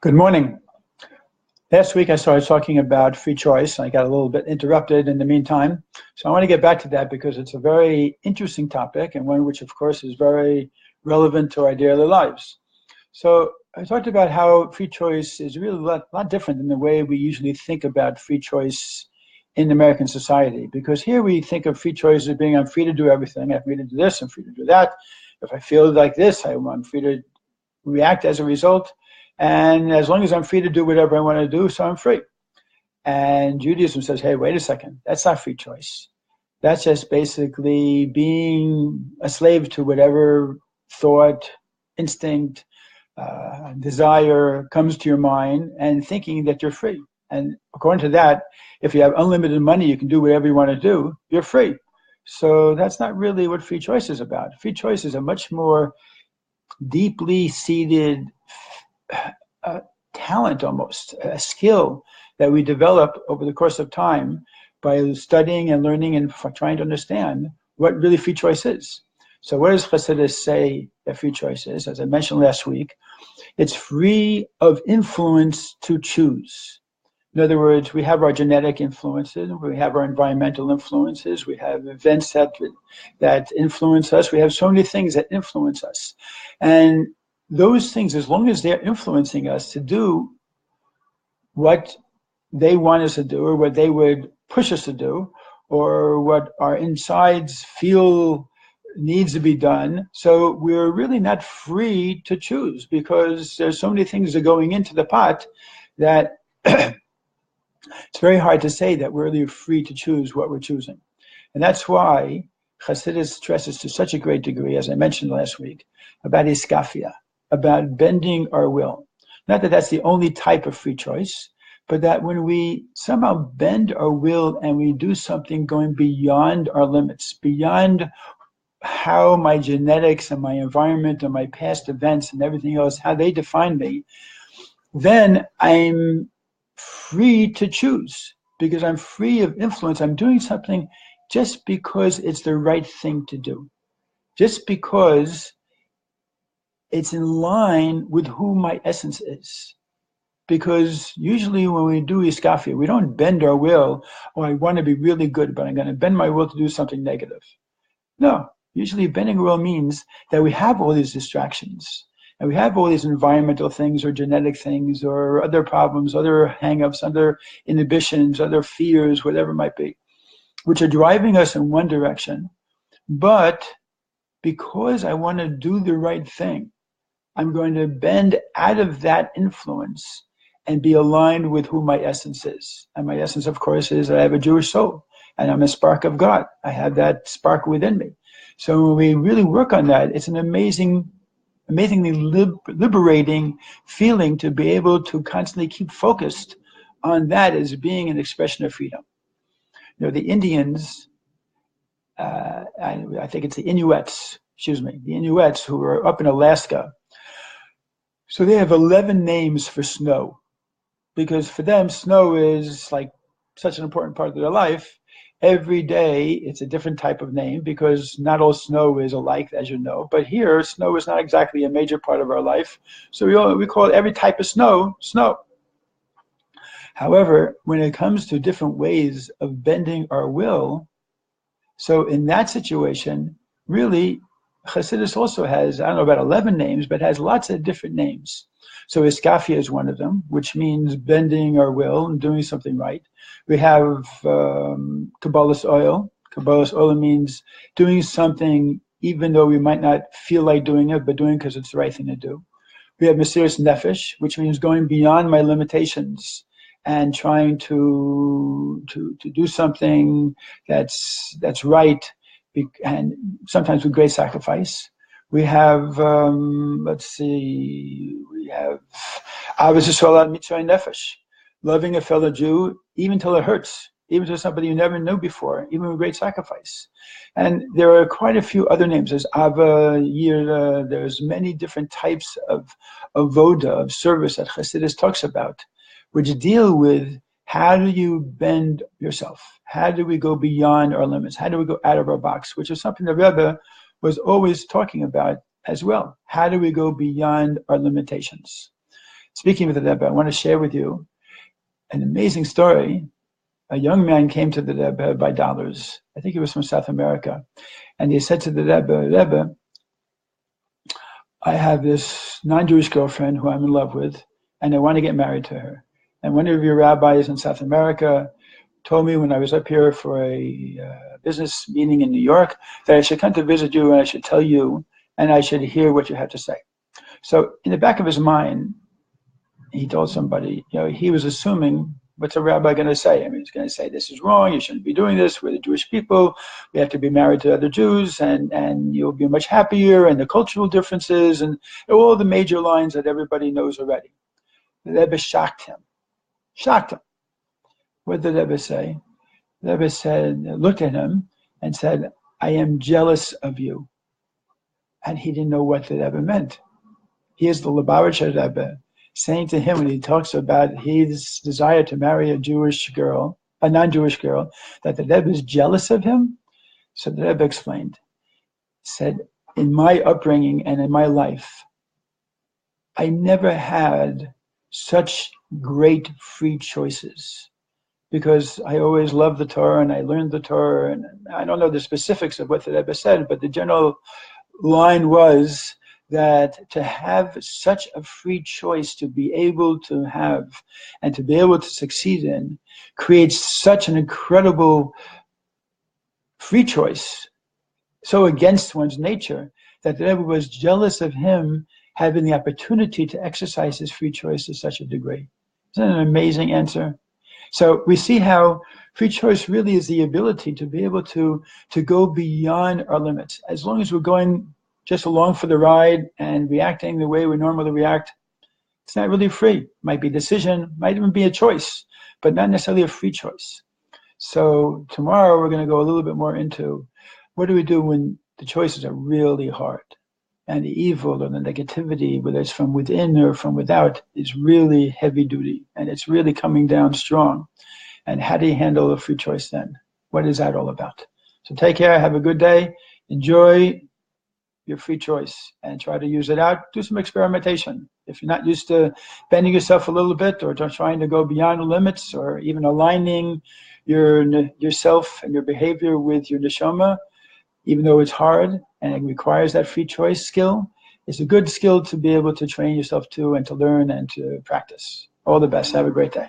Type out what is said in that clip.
Good morning. Last week I started talking about free choice. I got a little bit interrupted in the meantime. So I want to get back to that because it's a very interesting topic and one which, of course, is very relevant to our daily lives. So I talked about how free choice is really a lot different than the way we usually think about free choice in American society. Because here we think of free choice as being I'm free to do everything. I'm free to do this, I'm free to do that. If I feel like this, I'm free to react as a result. And as long as I'm free to do whatever I want to do, so I'm free. And Judaism says, hey, wait a second, that's not free choice. That's just basically being a slave to whatever thought, instinct, desire comes to your mind and thinking that you're free. And according to that, if you have unlimited money, you can do whatever you want to do, you're free. So that's not really what free choice is about. Free choice is a much more deeply seated talent, almost a skill that we develop over the course of time by studying and learning and trying to understand what really free choice is. So what does Chassidus say that free choice is? As I mentioned last week, it's free of influence to choose. In other words, we have our genetic influences, we have our environmental influences, we have events that influence us, we have so many things that influence us. And those things, as long as they're influencing us to do what they want us to do or what they would push us to do or what our insides feel needs to be done, so we're really not free to choose because there's so many things that are going into the pot that it's very hard to say that we're really free to choose what we're choosing. And that's why Chassidus stresses to such a great degree, as I mentioned last week, about iskafia, about bending our will. Not that that's the only type of free choice, but that when we somehow bend our will and we do something going beyond our limits, beyond how my genetics and my environment and my past events and everything else, how they define me, then I'm free to choose because I'm free of influence. I'm doing something just because it's the right thing to do, just because it's in line with who my essence is. Because usually when we do iskafia, we don't bend our will, oh, I want to be really good, but I'm going to bend my will to do something negative. No, usually bending will means that we have all these distractions and we have all these environmental things or genetic things or other problems, other hang-ups, other inhibitions, other fears, whatever it might be, which are driving us in one direction. But because I want to do the right thing, I'm going to bend out of that influence and be aligned with who my essence is. And my essence, of course, is that I have a Jewish soul and I'm a spark of God. I have that spark within me. So when we really work on that, it's an amazingly liberating feeling to be able to constantly keep focused on that as being an expression of freedom. You know, the Indians, I think it's the Inuits who are up in Alaska. So they have 11 names for snow because for them, snow is like such an important part of their life. Every day, it's a different type of name because not all snow is alike, as you know. But here, snow is not exactly a major part of our life. So we call every type of snow, snow. However, when it comes to different ways of bending our will, so in that situation, really, Chassidus also has, I don't know about 11 names, but has lots of different names. So iskafia is one of them, which means bending our will and doing something right. We have Kabbalas Ol. Kabbalas Ol means doing something even though we might not feel like doing it, but doing because it's the right thing to do. We have Mesiras Nefesh, which means going beyond my limitations and trying to do something that's right, and sometimes with great sacrifice. We have, we have Ahavas Yisrael Ad Mitzvah Nefesh, loving a fellow Jew even till it hurts, even to somebody you never knew before, even with great sacrifice. And there are quite a few other names. There's Ava, Yira, there's many different types of avoda, of service that Chassidus talks about, which deal with how do you bend yourself? How do we go beyond our limits? How do we go out of our box? Which is something the Rebbe was always talking about as well. How do we go beyond our limitations? speaking with the Rebbe, I want to share with you an amazing story. A young man came to the Rebbe by dollars. I think he was from South America. And he said to the Rebbe, I have this non-Jewish girlfriend who I'm in love with, and I want to get married to her. And one of your rabbis in South America told me when I was up here for a business meeting in New York that I should come to visit you and I should tell you and I should hear what you have to say. So in the back of his mind, he told somebody, he was assuming, what's a rabbi going to say? I mean, he's going to say, this is wrong, you shouldn't be doing this, we're the Jewish people, we have to be married to other Jews, and you'll be much happier, and the cultural differences, and all the major lines that everybody knows already. The Rebbe shocked him. What did the Rebbe say? The Rebbe said, looked at him and said, I am jealous of you. And he didn't know what the Rebbe meant. Here's the Lubavitcher Rebbe saying to him when he talks about his desire to marry a Jewish girl, a non-Jewish girl, that the Rebbe is jealous of him. So the Rebbe explained, said, in my upbringing and in my life, I never had such great free choices because I always loved the Torah and I learned the Torah, and I don't know the specifics of what the Rebbe said, but the general line was that to have such a free choice to be able to have and to be able to succeed in creates such an incredible free choice, so against one's nature, that the Rebbe was jealous of him having the opportunity to exercise his free choice to such a degree. Isn't that an amazing answer? So we see how free choice really is the ability to be able to go beyond our limits. As long as we're going just along for the ride and reacting the way we normally react, it's not really free. Might be a decision, might even be a choice, but not necessarily a free choice. So tomorrow we're going to go a little bit more into what do we do when the choices are really hard and the evil or the negativity, whether it's from within or from without, is really heavy duty and it's really coming down strong. And how do you handle a free choice then? What is that all about? So take care, have a good day, enjoy your free choice and try to use it out. Do some experimentation. If you're not used to bending yourself a little bit or trying to go beyond the limits or even aligning yourself and your behavior with your neshama, even though it's hard and it requires that free choice skill, it's a good skill to be able to train yourself to and to learn and to practice. All the best. Have a great day.